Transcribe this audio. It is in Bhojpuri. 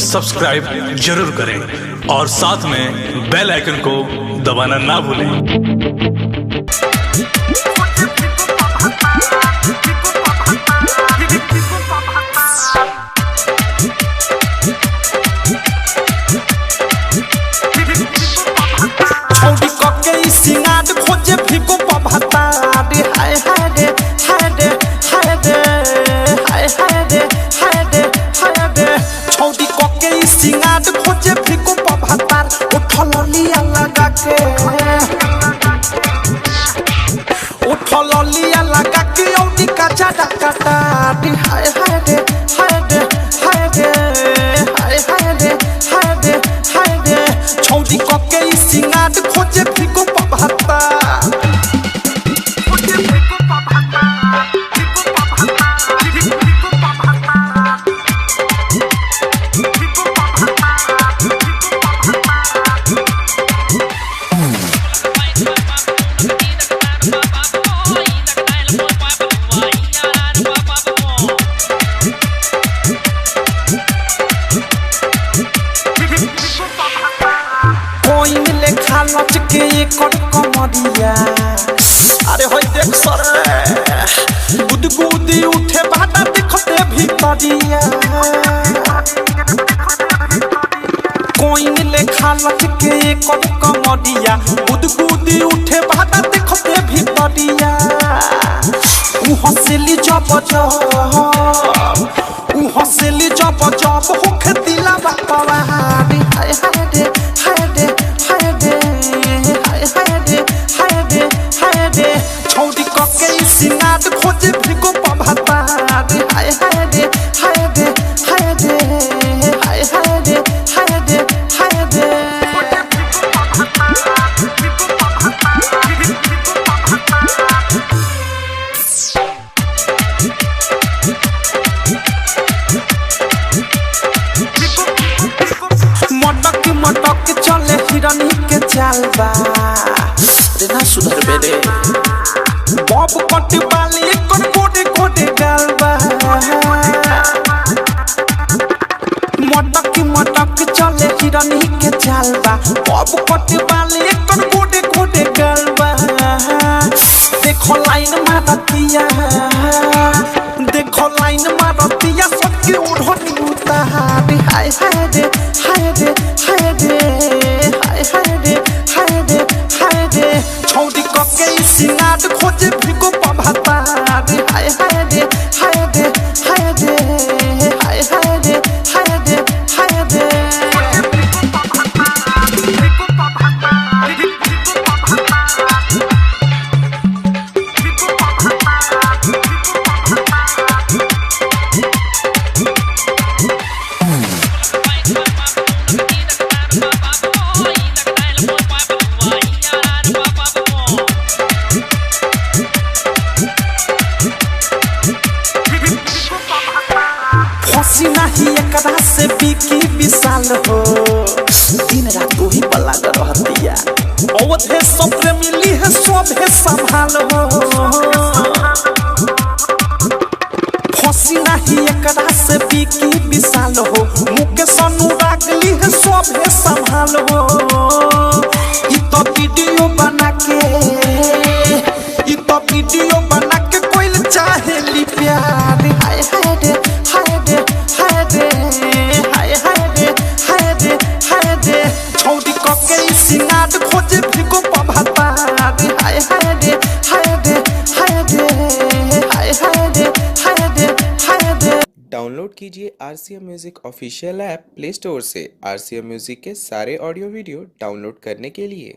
सब्सक्राइब जरूर करें और साथ में बेल आइकन को दबाना ना भूलें। सिंगार खोजे फिको पभता रे हाय हाय रे हाय रे हाय रे हाय हाय रे हाय रे हाय रे छौड़ी कोके सिंगार खोजे फिको पभता उठल लिया लगा के औडी का जाडा काटा रे हाय हाय रे हाय रे हाय रे हाय हाय रे हाय रे हाय रे छौड़ी कोके सिंगार खोजे फिको लच के एकर कमरिया अरे होय देख सर गुदगुदी उठे बाटा देखते भीतरिया कोइन लेखा लच के एकर कमरिया गुदगुदी उठे बाटा देखते भीतरिया उ हंसली जब जब होखे दिला बापा हाय हाय रे हाय रे छौड़ी कोके सिंगार खोजे फिको पभता रे हाय हाय रे हाय रे हाय रे हाय हाय रे हाय रे हाय रे मटक चले हिरनी के चालबा रे ना सुधर बेरे बब कट वाली कोन कोडे कोडे गालबा मटक चले हिरनी के चालबा बब कट वाली कोन कोडे कोडे गालबा देखो लाइन मारतिया सबके ओढ़नी उतारी हाय हाय रे हाय रे हाय रे हाय हाय रे हाय रे हाय रे छौड़ी कोके सिंगार खोजे फिको पभता रे हाय हाय रे हाय रे हाय रे हाय हाय रे हाय रे हाय रे नहीं एकरा से बिकी विशाल हो दिन रात वही पला रहतिया अवधे सब मिली है सब है संभाल हो फसी नहीं एकरा से बिकी विशाल हो मुके सनु रागली है सब है संभाल हो ई तो वीडियो बना के कोई चाहे ली प्यार हाय हाय रे हाय रे छौड़ी कोके सिंगार खोजे फिको पभता रे हाय हाय रे हाय रे हाय रे हाय हाय रे हाय रे हाय रे। डाउनलोड कीजिए RCM music official app play store से RCM म्यूजिक के सारे ऑडियो वीडियो डाउनलोड करने के लिए।